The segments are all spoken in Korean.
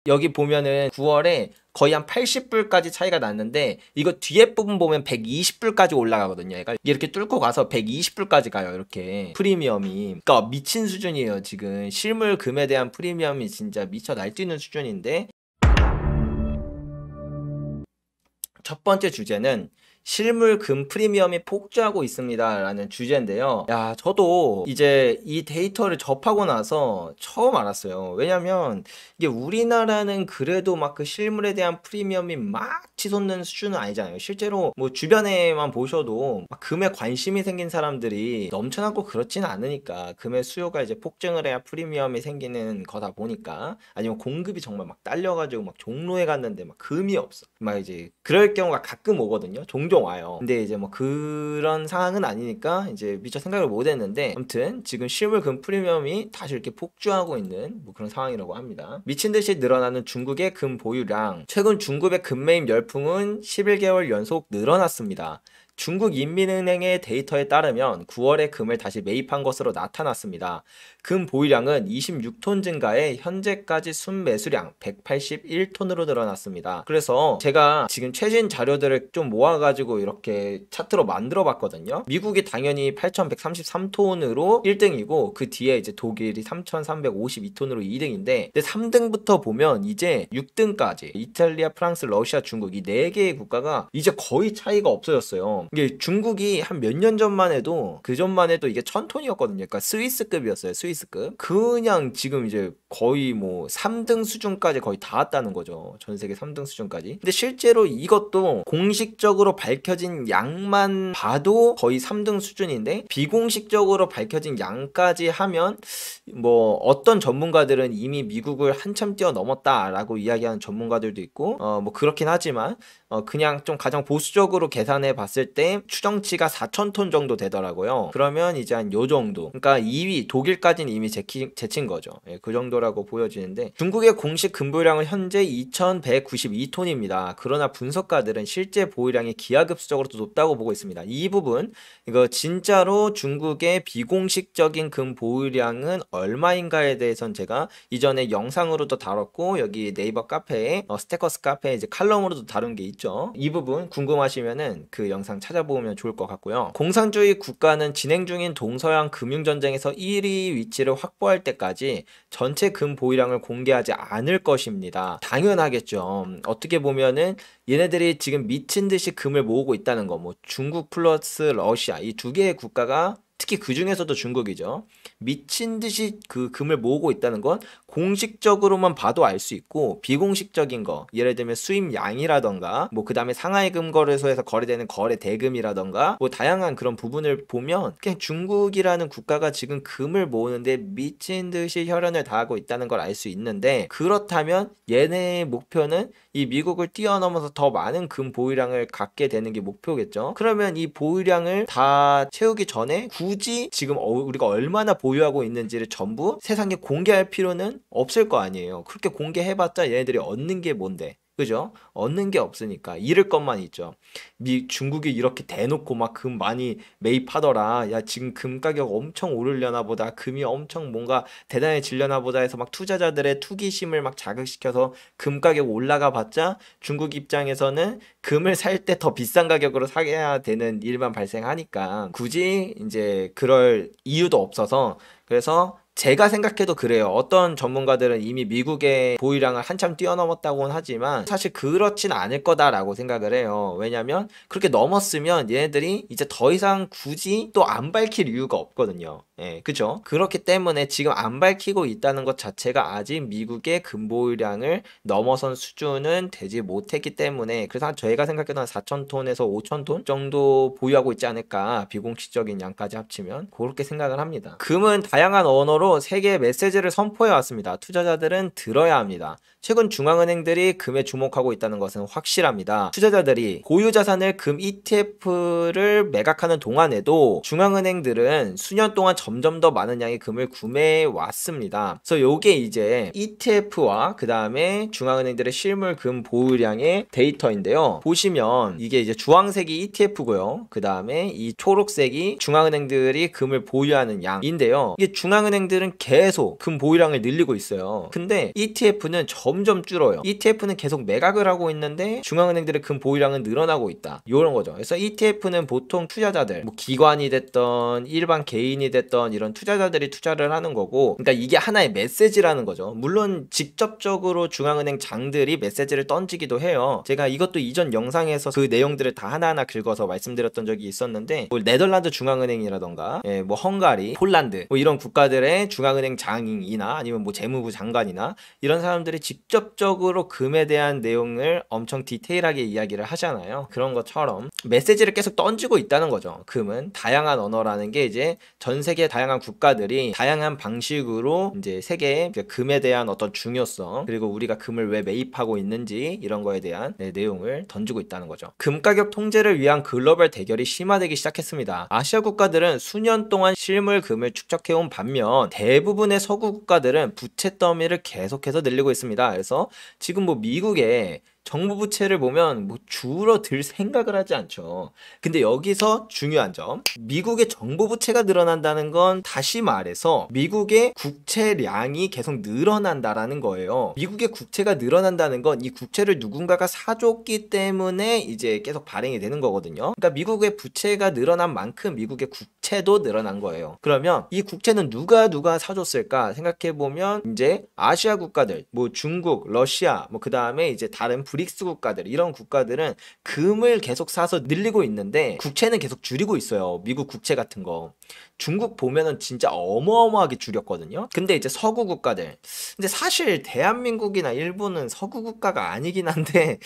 여기 보면은 9월에 거의 한 80불까지 차이가 났는데 이거 뒤에 부분 보면 120불까지 올라가거든요. 얘가 이렇게 뚫고 가서 120불까지 가요. 이렇게 프리미엄이. 그러니까 미친 수준이에요. 지금 실물 금에 대한 프리미엄이 진짜 미쳐 날뛰는 수준인데, 첫 번째 주제는 실물 금 프리미엄이 폭주하고 있습니다 라는 주제인데요. 야, 저도 이제 이 데이터를 접하고 나서 처음 알았어요. 왜냐면 이게 우리나라는 그래도 막 그 실물에 대한 프리미엄이 막 치솟는 수준은 아니잖아요. 실제로 뭐 주변에만 보셔도 막 금에 관심이 생긴 사람들이 넘쳐나고 그렇진 않으니까, 금의 수요가 이제 폭증을 해야 프리미엄이 생기는 거다 보니까, 아니면 공급이 정말 막 딸려가지고 막 종로에 갔는데 막 금이 없어, 막 이제 그럴 경우가 가끔 오거든요. 종종 와요. 근데 이제 뭐 그런 상황은 아니니까 이제 미처 생각을 못 했는데, 아무튼 지금 실물 금 프리미엄이 다시 이렇게 폭주하고 있는 뭐 그런 상황이라고 합니다. 미친 듯이 늘어나는 중국의 금 보유량. 최근 중국의 금 매입 열풍은 11개월 연속 늘어났습니다. 중국 인민은행의 데이터에 따르면 9월에 금을 다시 매입한 것으로 나타났습니다. 금 보유량은 26톤 증가해 현재까지 순매수량 181톤으로 늘어났습니다. 그래서 제가 지금 최신 자료들을 좀 모아가지고 이렇게 차트로 만들어 봤거든요. 미국이 당연히 8133톤으로 1등이고 그 뒤에 이제 독일이 3352톤으로 2등인데, 근데 3등부터 보면 이제 6등까지 이탈리아, 프랑스, 러시아, 중국 이 4개의 국가가 이제 거의 차이가 없어졌어요. 이게 중국이 한 몇 년 전만 해도, 그 전만 해도 이게 1000톤이었거든요. 그러니까 스위스급이었어요. 스위스급. 그냥 지금 이제 거의 뭐 3등 수준까지 거의 닿았다는 거죠. 전 세계 3등 수준까지. 근데 실제로 이것도 공식적으로 밝혀진 양만 봐도 거의 3등 수준인데, 비공식적으로 밝혀진 양까지 하면 뭐 어떤 전문가들은 이미 미국을 한참 뛰어넘었다라고 이야기하는 전문가들도 있고, 뭐 그렇긴 하지만 그냥 좀 가장 보수적으로 계산해 봤을 때 추정치가 4000톤 정도 되더라고요. 그러면 이제 한 요 정도, 그러니까 2위 독일까지는 이미 제친 거죠. 예, 그 정도라고 보여지는데, 중국의 공식 금 보유량은 현재 2192톤입니다. 그러나 분석가들은 실제 보유량이 기하급수적으로 더 높다고 보고 있습니다. 이 부분, 이거 진짜로 중국의 비공식적인 금 보유량은 얼마인가에 대해서는 제가 이전에 영상으로도 다뤘고, 여기 네이버 카페에 스테커스 카페에 이제 칼럼으로도 다룬 게 있죠. 이 부분 궁금하시면은 그 영상 찾아보면 좋을 것 같고요. 공산주의 국가는 진행 중인 동서양 금융전쟁에서 1위 위치를 확보할 때까지 전체 금 보유량을 공개하지 않을 것입니다. 당연하겠죠. 어떻게 보면은 얘네들이 지금 미친 듯이 금을 모으고 있다는 거, 뭐 중국 플러스 러시아 이 두 개의 국가가, 특히 그 중에서도 중국이죠, 미친 듯이 그 금을 모으고 있다는 건 공식적으로만 봐도 알 수 있고, 비공식적인 거, 예를 들면 수입량이라던가 뭐 그 다음에 상하이 금거래소에서 거래되는 거래 대금이라던가 뭐 다양한 그런 부분을 보면 그냥 중국이라는 국가가 지금 금을 모으는데 미친 듯이 혈연을 다하고 있다는 걸 알 수 있는데, 그렇다면 얘네의 목표는 이 미국을 뛰어넘어서 더 많은 금 보유량을 갖게 되는 게 목표겠죠. 그러면 이 보유량을 다 채우기 전에 굳이 지금 우리가 얼마나 보유하고 있는지를 전부 세상에 공개할 필요는 없을 거 아니에요. 그렇게 공개해봤자 얘네들이 얻는 게 뭔데? 그죠? 얻는 게 없으니까 잃을 것만 있죠. 중국이 이렇게 대놓고 막 금 많이 매입하더라, 야 지금 금 가격 엄청 오르려나 보다, 금이 엄청 뭔가 대단해지려나 보다 해서 막 투자자들의 투기심을 막 자극시켜서 금 가격 올라가 봤자 중국 입장에서는 금을 살 때 더 비싼 가격으로 사야 되는 일만 발생하니까 굳이 이제 그럴 이유도 없어서, 그래서 제가 생각해도 그래요. 어떤 전문가들은 이미 미국의 보유량을 한참 뛰어넘었다고는 하지만 사실 그렇진 않을 거다라고 생각을 해요. 왜냐면 그렇게 넘었으면 얘네들이 이제 더 이상 굳이 또 안 밝힐 이유가 없거든요. 예, 그죠? 그렇기 때문에 지금 안 밝히고 있다는 것 자체가 아직 미국의 금 보유량을 넘어선 수준은 되지 못했기 때문에, 그래서 저희가 생각해도 한 4000톤에서 5000톤 정도 보유하고 있지 않을까, 비공식적인 양까지 합치면 그렇게 생각을 합니다. 금은 다양한 언어로 세계의 메시지를 선포해 왔습니다. 투자자들은 들어야 합니다. 최근 중앙은행들이 금에 주목하고 있다는 것은 확실합니다. 투자자들이 고유자산을 금 ETF를 매각하는 동안에도 중앙은행들은 수년 동안 점점 더 많은 양의 금을 구매해 왔습니다. 그래서 요게 이제 ETF와 그 다음에 중앙은행들의 실물 금 보유량의 데이터인데요. 보시면 이게 이제 주황색이 ETF고요. 그 다음에 이 초록색이 중앙은행들이 금을 보유하는 양인데요. 이게 중앙은행들은 계속 금 보유량을 늘리고 있어요. 근데 ETF는 점점 줄어요. ETF는 계속 매각을 하고 있는데 중앙은행들의 금 보유량은 늘어나고 있다. 이런 거죠. 그래서 ETF는 보통 투자자들, 뭐 기관이 됐던 일반 개인이 됐던 이런 투자자들이 투자를 하는 거고, 그러니까 이게 하나의 메시지라는 거죠. 물론 직접적으로 중앙은행 장들이 메시지를 던지기도 해요. 제가 이것도 이전 영상에서 그 내용들을 다 하나하나 긁어서 말씀드렸던 적이 있었는데, 뭐 네덜란드 중앙은행이라던가 뭐 헝가리, 폴란드 뭐 이런 국가들의 중앙은행 장이나 아니면 뭐 재무부 장관이나 이런 사람들이 직접적으로 금에 대한 내용을 엄청 디테일하게 이야기를 하잖아요. 그런 것처럼 메시지를 계속 던지고 있다는 거죠. 금은 다양한 언어라는 게 이제 전 세계 다양한 국가들이 다양한 방식으로 이제 세계의 금에 대한 어떤 중요성, 그리고 우리가 금을 왜 매입하고 있는지 이런 거에 대한 내용을 던지고 있다는 거죠. 금 가격 통제를 위한 글로벌 대결이 심화되기 시작했습니다. 아시아 국가들은 수년 동안 실물 금을 축적해온 반면 대부분의 서구 국가들은 부채 더미를 계속해서 늘리고 있습니다. 그래서 지금 뭐 미국의 정부 부채를 보면 뭐 줄어들 생각을 하지 않죠. 근데 여기서 중요한 점, 미국의 정부 부채가 늘어난다는 건 다시 말해서 미국의 국채량이 계속 늘어난다라는 거예요. 미국의 국채가 늘어난다는 건 이 국채를 누군가가 사줬기 때문에 이제 계속 발행이 되는 거거든요. 그러니까 미국의 부채가 늘어난 만큼 미국의 국채도 늘어난 거예요. 그러면 이 국채는 누가 사줬을까 생각해보면 이제 아시아 국가들, 뭐 중국, 러시아, 뭐 그 다음에 이제 다른 브릭스 국가들, 이런 국가들은 금을 계속 사서 늘리고 있는데 국채는 계속 줄이고 있어요. 미국 국채 같은 거. 중국 보면은 진짜 어마어마하게 줄였거든요. 근데 이제 서구 국가들, 근데 사실 대한민국이나 일본은 서구 국가가 아니긴 한데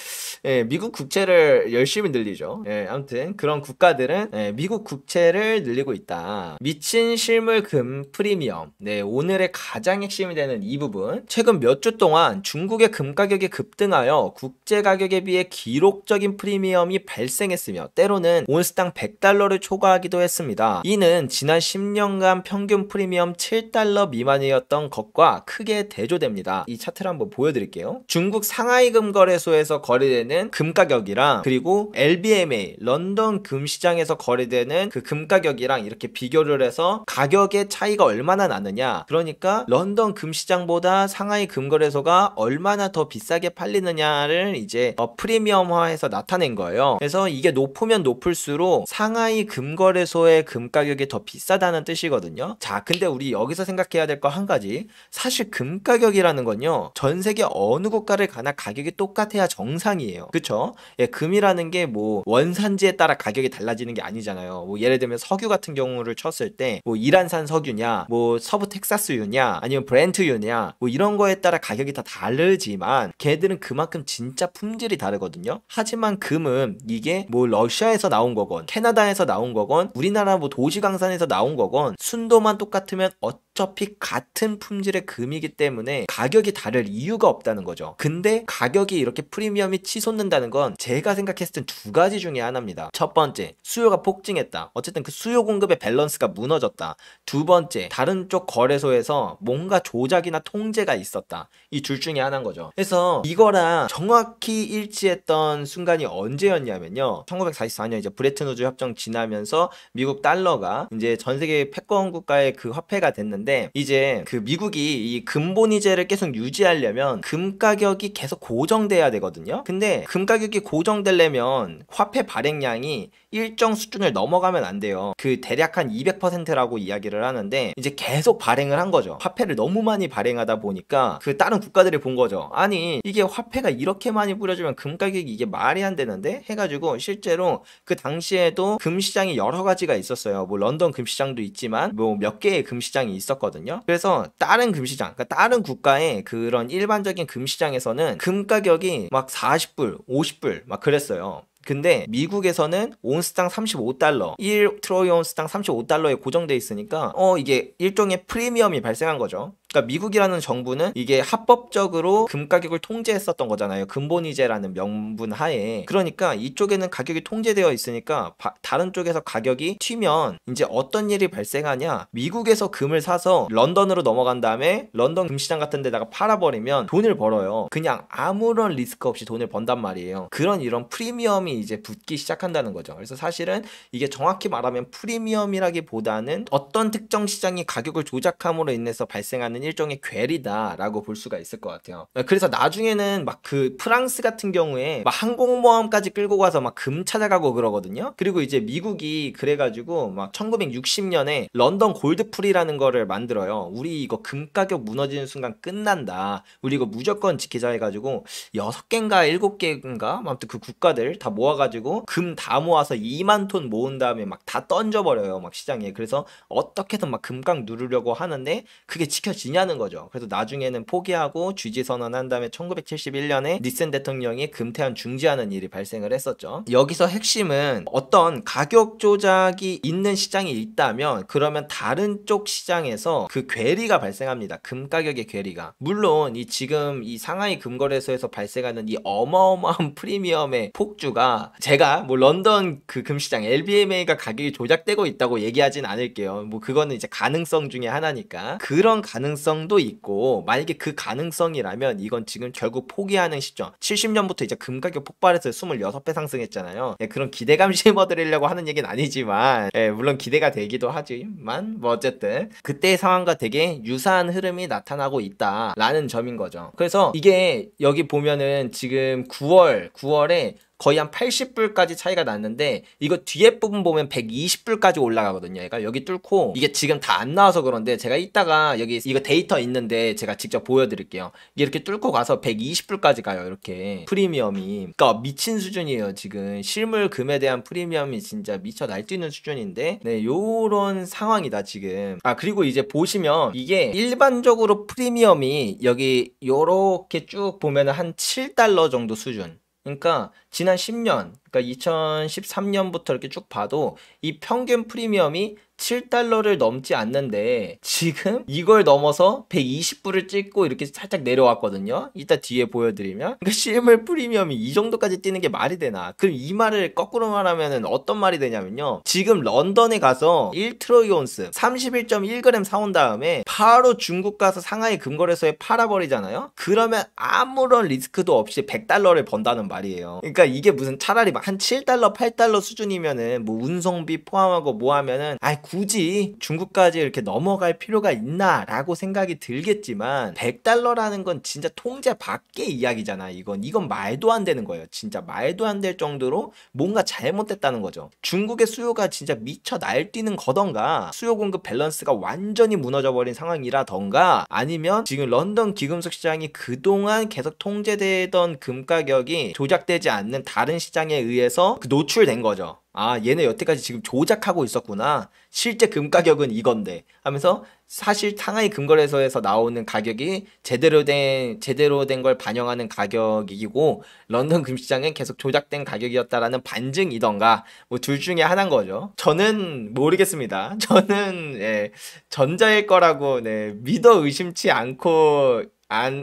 미국 국채를 열심히 늘리죠. 아무튼 그런 국가들은 미국 국채를 늘리고 있다. 미친 실물 금 프리미엄. 오늘의 가장 핵심이 되는 이 부분. 최근 몇 주 동안 중국의 금 가격이 급등하여 국제 가격에 비해 기록적인 프리미엄이 발생했으며 때로는 온스당 100달러를 초과하기도 했습니다. 이는 지난 10년간 평균 프리미엄 7달러 미만이었던 것과 크게 대조됩니다. 이 차트를 한번 보여드릴게요. 중국 상하이 금거래소에서 거래되는 금 가격이랑 그리고 LBMA 런던 금시장에서 거래되는 그 금 가격이랑 이렇게 비교를 해서 가격의 차이가 얼마나 나느냐, 그러니까 런던 금시장보다 상하이 금거래소가 얼마나 더 비싸게 팔리느냐를 이제 프리미엄화해서 나타낸 거예요. 그래서 이게 높으면 높을수록 상하이 금거래소의 금 가격이 더 비싸다는 뜻이거든요. 자, 근데 우리 여기서 생각해야 될 거 한 가지. 사실 금 가격이라는 건요, 전 세계 어느 국가를 가나 가격이 똑같아야 정상이에요. 그쵸? 금이라는 게 뭐 원산지에 따라 가격이 달라지는 게 아니잖아요. 뭐 예를 들면 석유 같은 경우를 쳤을 때 뭐 이란산 석유냐, 뭐 서부 텍사스유냐, 아니면 브렌트유냐, 뭐 이런 거에 따라 가격이 다 다르지만 걔들은 그만큼 진짜 품질이 다르거든요. 하지만 금은 이게 뭐 러시아에서 나온 거건 캐나다에서 나온 거건 우리나라 뭐 도시강산에서 나온 거건 순도만 똑같으면 어차피 같은 품질의 금이기 때문에 가격이 다를 이유가 없다는 거죠. 근데 가격이 이렇게 프리미엄이 치솟는다는 건 제가 생각했을 땐 두 가지 중에 하나입니다. 첫 번째, 수요가 폭증했다. 어쨌든 그 수요 공급의 밸런스가 무너졌다. 두 번째, 다른 쪽 거래소에서 뭔가 조작이나 통제가 있었다. 이 둘 중에 하나인 거죠. 그래서 이거랑 정확히 일치했던 순간이 언제였냐면요, 1944년 이제 브레튼 우즈 협정 지나면서 미국 달러가 이제 전 세계 패권 국가의 그 화폐가 됐는데, 이제 그 미국이 이 금본위제를 계속 유지하려면 금 가격이 계속 고정돼야 되거든요. 근데 금 가격이 고정되려면 화폐 발행량이 일정 수준을 넘어가면 안 돼요. 그 대략 한 200%라고 이야기를 하는데 이제 계속 발행을 한 거죠. 화폐를 너무 많이 발행하다 보니까 그 다른 국가들이 본 거죠. 아니 이게 화폐가 이렇게 많이 뿌려주면 금 가격이 이게 말이 안 되는데 해가지고 실제로 그 당시에도 금시장이 여러 가지가 있었어요. 뭐 런던 금시장도 있지만 뭐 몇 개의 금시장이 있었거든요. 그래서 다른 금시장, 그러니까 다른 국가의 그런 일반적인 금시장에서는 금 가격이 막 40불, 50불 막 그랬어요. 근데 미국에서는 온스당 35달러, 1트로이 온스당 35달러에 고정돼 있으니까 이게 일종의 프리미엄이 발생한 거죠. 그러니까 미국이라는 정부는 이게 합법적으로 금 가격을 통제했었던 거잖아요. 근본위제라는 명분 하에. 그러니까 이쪽에는 가격이 통제되어 있으니까 다른 쪽에서 가격이 튀면 이제 어떤 일이 발생하냐, 미국에서 금을 사서 런던으로 넘어간 다음에 런던 금시장 같은 데다가 팔아버리면 돈을 벌어요. 그냥 아무런 리스크 없이 돈을 번단 말이에요. 이런 프리미엄이 이제 붙기 시작한다는 거죠. 그래서 사실은 이게 정확히 말하면 프리미엄이라기보다는 어떤 특정 시장이 가격을 조작함으로 인해서 발생하는 일종의 괴리다라고 볼 수가 있을 것 같아요. 그래서 나중에는 막 그 프랑스 같은 경우에 막 항공모함까지 끌고 가서 막 금 찾아가고 그러거든요. 그리고 이제 미국이 그래가지고 막 1960년에 런던 골드풀이라는 거를 만들어요. 우리 이거 금 가격 무너지는 순간 끝난다. 우리 이거 무조건 지키자 해가지고 6개인가 7개인가 아무튼 그 국가들 다 모아가지고 금 다 모아서 2만 톤 모은 다음에 막 다 던져버려요. 막 시장에. 그래서 어떻게든 막 금강 누르려고 하는데 그게 지켜지냐는 거죠. 그래서 나중에는 포기하고 GG 선언한 다음에 1971년에 니슨 대통령이 금태환 중지하는 일이 발생을 했었죠. 여기서 핵심은 어떤 가격 조작이 있는 시장이 있다면 그러면 다른 쪽 시장에서 그 괴리가 발생합니다. 금 가격의 괴리가. 물론 지금 이 상하이 금거래소에서 발생하는 이 어마어마한 프리미엄의 폭주가 제가 뭐 런던 그 금시장 LBMA가 가격이 조작되고 있다고 얘기하진 않을게요. 뭐 그거는 이제 가능성 중에 하나니까. 그런 가능성도 있고 만약에 그 가능성이라면 이건 지금 결국 포기하는 시점. 70년부터 이제 금 가격 폭발해서 26배 상승했잖아요. 그런 기대감 심어드리려고 하는 얘기는 아니지만 물론 기대가 되기도 하지만 뭐 어쨌든 그때의 상황과 되게 유사한 흐름이 나타나고 있다라는 점인 거죠. 그래서 이게 여기 보면은 지금 9월에 거의 한 80불까지 차이가 났는데 이거 뒤에 부분 보면 120불까지 올라가거든요. 그러니까 여기 뚫고 이게 지금 다 안 나와서 그런데 제가 이따가 여기 이거 데이터 있는데 제가 직접 보여드릴게요. 이게 이렇게 뚫고 가서 120불까지 가요. 이렇게 프리미엄이. 그러니까 미친 수준이에요. 지금 실물 금에 대한 프리미엄이 진짜 미쳐 날뛰는 수준인데 네, 요런 상황이다 지금. 그리고 이제 보시면 이게 일반적으로 프리미엄이 여기 요렇게 쭉 보면 한 7달러 정도 수준. 그러니까 지난 10년, 그러니까 2013년부터 이렇게 쭉 봐도 이 평균 프리미엄이 7달러를 넘지 않는데 지금 이걸 넘어서 120불을 찍고 이렇게 살짝 내려왔거든요. 이따 뒤에 보여드리면. 그러니까 실물 프리미엄이 이 정도까지 뛰는 게 말이 되나? 그럼 이 말을 거꾸로 말하면 어떤 말이 되냐면요. 지금 런던에 가서 1트로이 온스 31.1g 사온 다음에 바로 중국 가서 상하이 금거래소에 팔아버리잖아요. 그러면 아무런 리스크도 없이 100달러를 번다는 말이에요. 그러니까 이게 무슨 차라리 막 한 7달러, 8달러 수준이면은 뭐 운송비 포함하고 뭐 하면은 굳이 중국까지 이렇게 넘어갈 필요가 있나 라고 생각이 들겠지만 100달러라는 건 진짜 통제 밖의 이야기잖아. 이건 말도 안 되는 거예요. 진짜 말도 안 될 정도로 뭔가 잘못됐다는 거죠. 중국의 수요가 진짜 미쳐 날뛰는 거던가 수요 공급 밸런스가 완전히 무너져 버린 상황이라던가 아니면 지금 런던 기금속 시장이 그동안 계속 통제되던 금 가격이 조작되지 않는 다른 시장에 의해서 노출된 거죠. 얘네 여태까지 지금 조작하고 있었구나. 실제 금 가격은 이건데 하면서 사실 상하이 금거래소에서 나오는 가격이 제대로 된 걸 반영하는 가격이고 런던 금시장은 계속 조작된 가격이었다라는 반증이던가 뭐 둘 중에 하나인 거죠. 저는 모르겠습니다. 저는 전자일 거라고 믿어 의심치 않고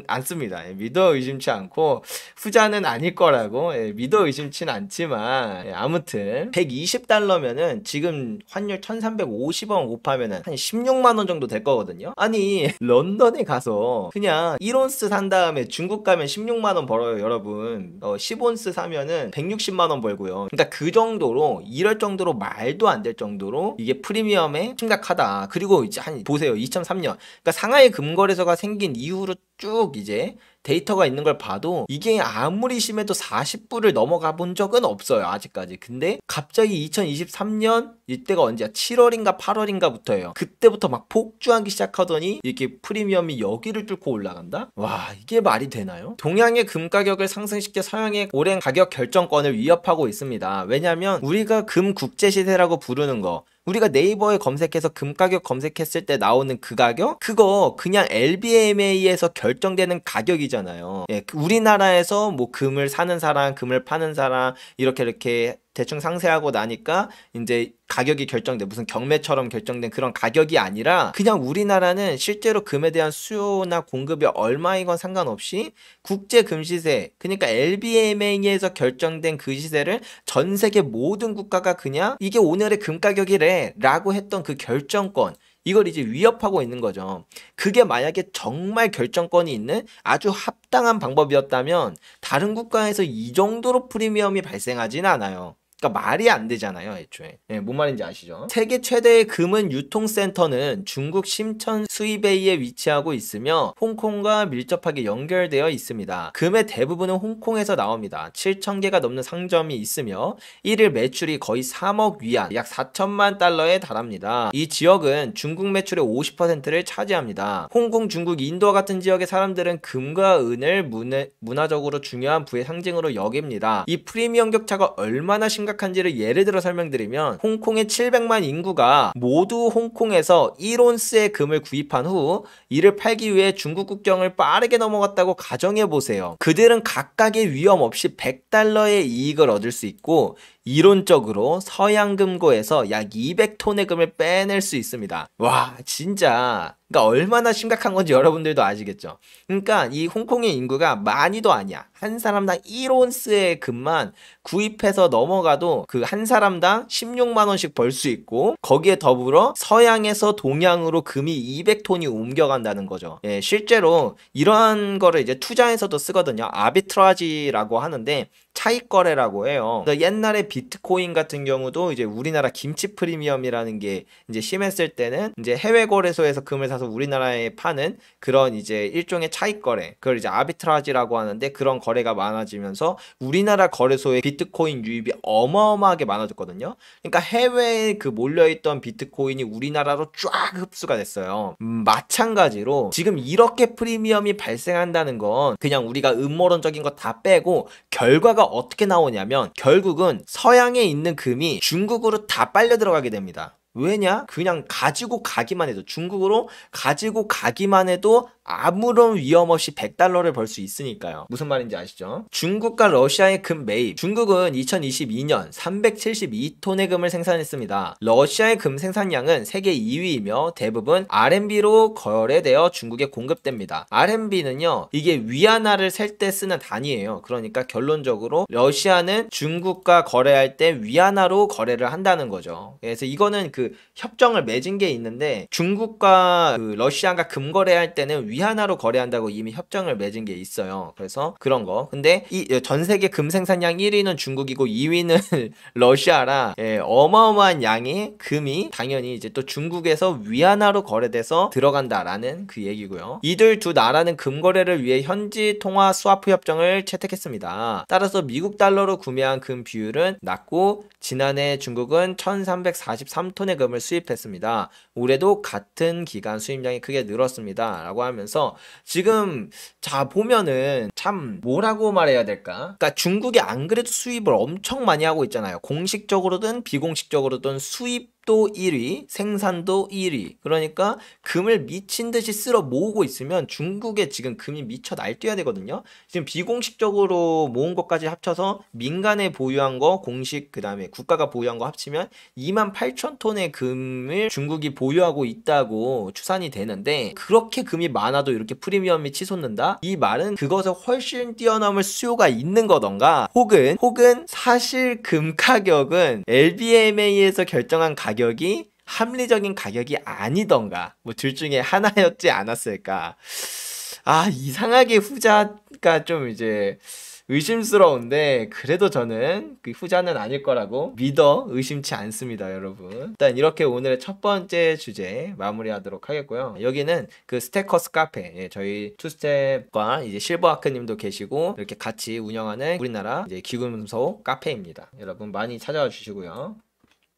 않습니다. 믿어 의심치 않고 후자는 아닐 거라고 믿어 의심치는 않지만 아무튼 120달러면은 지금 환율 1350원 곱하면은 한 16만원 정도 될 거거든요. 아니 런던에 가서 그냥 1온스 산 다음에 중국 가면 16만원 벌어요. 여러분 10온스 사면은 160만원 벌고요. 그러니까 그 정도로 이럴 정도로 말도 안 될 정도로 이게 프리미엄에 심각하다. 그리고 이제 보세요. 2003년 그러니까 상하이 금거래소가 생긴 이후로 쭉 이제 데이터가 있는 걸 봐도 이게 아무리 심해도 40불을 넘어가 본 적은 없어요. 아직까지. 근데 갑자기 2023년 이때가 언제야? 7월인가 8월인가부터예요. 그때부터 막 폭주하기 시작하더니 이렇게 프리미엄이 여기를 뚫고 올라간다? 와, 이게 말이 되나요? 동양의 금 가격을 상승시켜 서양의 오랜 가격 결정권을 위협하고 있습니다. 왜냐면 우리가 금 국제시세라고 부르는 거 우리가 네이버에 검색해서 금 가격 검색했을 때 나오는 그 가격? 그거 그냥 LBMA에서 결정되는 가격이지 가격이잖아요. 예, 우리나라에서 뭐 금을 사는 사람, 금을 파는 사람 이렇게 대충 상세하고 나니까 이제 가격이 결정돼, 무슨 경매처럼 결정된 그런 가격이 아니라 그냥 우리나라는 실제로 금에 대한 수요나 공급이 얼마인 건 상관없이 국제 금시세, 그러니까 LBMA에서 결정된 그 시세를 전 세계 모든 국가가 그냥 이게 오늘의 금 가격이래 라고 했던 그 결정권, 이걸 이제 위협하고 있는 거죠. 그게 만약에 정말 결정권이 있는 아주 합당한 방법이었다면 다른 국가에서 이 정도로 프리미엄이 발생하진 않아요. 그러니까 말이 안 되잖아요, 애초에. 네, 뭔 말인지 아시죠? 세계 최대의 금은 유통센터는 중국 심천 수이베이에 위치하고 있으며 홍콩과 밀접하게 연결되어 있습니다. 금의 대부분은 홍콩에서 나옵니다. 7,000개가 넘는 상점이 있으며 1일 매출이 거의 3억 위안, 약 4천만 달러에 달합니다. 이 지역은 중국 매출의 50%를 차지합니다. 홍콩, 중국, 인도와 같은 지역의 사람들은 금과 은을 문화적으로 중요한 부의 상징으로 여깁니다. 이 프리미엄 격차가 얼마나 심각한지를 예를 들어 설명드리면, 홍콩의 700만 인구가 모두 홍콩에서 1온스의 금을 구입한 후 이를 팔기 위해 중국 국경을 빠르게 넘어갔다고 가정해보세요. 그들은 각각의 위험 없이 100달러의 이익을 얻을 수 있고 이론적으로 서양금고에서 약 200톤의 금을 빼낼 수 있습니다. 와, 진짜 그러니까 얼마나 심각한 건지 여러분들도 아시겠죠? 그러니까 이 홍콩의 인구가 많이도 아니야. 한 사람당 1온스의 금만 구입해서 넘어가도 그 한 사람당 16만 원씩 벌 수 있고, 거기에 더불어 서양에서 동양으로 금이 200톤이 옮겨간다는 거죠. 예, 실제로 이러한 거를 이제 투자에서도 쓰거든요. 아비트라지라고 하는데 차익거래라고 해요. 옛날에 비트코인 같은 경우도 이제 우리나라 김치 프리미엄이라는 게 이제 심했을 때는 이제 해외 거래소에서 금을 사서 우리나라에 파는 그런 이제 일종의 차익거래, 그걸 이제 아비트라지라고 하는데, 그런 거래가 많아지면서 우리나라 거래소에 비트코인 유입이 어마어마하게 많아졌거든요. 그러니까 해외에 그 몰려있던 비트코인이 우리나라로 쫙 흡수가 됐어요. 마찬가지로 지금 이렇게 프리미엄이 발생한다는 건 그냥 우리가 음모론적인 거 다 빼고 결과가 어떻게 나오냐면, 결국은 서양에 있는 금이 중국으로 다 빨려 들어가게 됩니다. 왜냐? 그냥 가지고 가기만 해도, 중국으로 가지고 가기만 해도 아무런 위험 없이 100달러를 벌 수 있으니까요. 무슨 말인지 아시죠? 중국과 러시아의 금 매입. 중국은 2022년 372톤의 금을 생산했습니다. 러시아의 금 생산량은 세계 2위이며 대부분 RMB로 거래되어 중국에 공급됩니다. RMB는요, 이게 위안화를 셀 때 쓰는 단위예요. 그러니까 결론적으로 러시아는 중국과 거래할 때 위안화로 거래를 한다는 거죠. 그래서 이거는 그 협정을 맺은 게 있는데, 중국과 그 러시아가 금 거래할 때는 위안화로 거래한다고 이미 협정을 맺은 게 있어요. 그래서 그런 거. 근데 이 전 세계 금 생산량 1위는 중국이고 2위는 러시아라, 예, 어마어마한 양의 금이 당연히 이제 또 중국에서 위안화로 거래돼서 들어간다라는 그 얘기고요. 이들 두 나라는 금 거래를 위해 현지 통화 스와프 협정을 채택했습니다. 따라서 미국 달러로 구매한 금 비율은 낮고, 지난해 중국은 1343톤의 금을 수입했습니다. 올해도 같은 기간 수입량이 크게 늘었습니다. 라고 하면서, 지금 자 보면은 참 뭐라고 말해야 될까? 그러니까 중국이 안 그래도 수입을 엄청 많이 하고 있잖아요. 공식적으로든 비공식적으로든 수입도 1위, 생산도 1위. 그러니까 금을 미친 듯이 쓸어 모으고 있으면 중국에 지금 금이 미쳐 날뛰어야 되거든요. 지금 비공식적으로 모은 것까지 합쳐서 민간에 보유한 거, 공식 그 다음에 국가가 보유한 거 합치면 28,000톤의 금을 중국이 보유하고 있다고 추산이 되는데, 그렇게 금이 많아도 이렇게 프리미엄이 치솟는다? 이 말은 그것을 훨씬 뛰어넘을 수요가 있는 거던가, 혹은 사실 금 가격은 LBMA에서 결정한 가격이 합리적인 가격이 아니던가, 뭐 둘 중에 하나였지 않았을까. 아, 이상하게 후자가 좀 이제 의심스러운데, 그래도 저는 그 후자는 아닐 거라고 믿어 의심치 않습니다, 여러분. 일단 이렇게 오늘의 첫 번째 주제 마무리하도록 하겠고요. 여기는 그 스테커스 카페, 예, 저희 투스텝과 이제 실버아크님도 계시고 이렇게 같이 운영하는 우리나라 이제 기금소 카페입니다. 여러분 많이 찾아와 주시고요.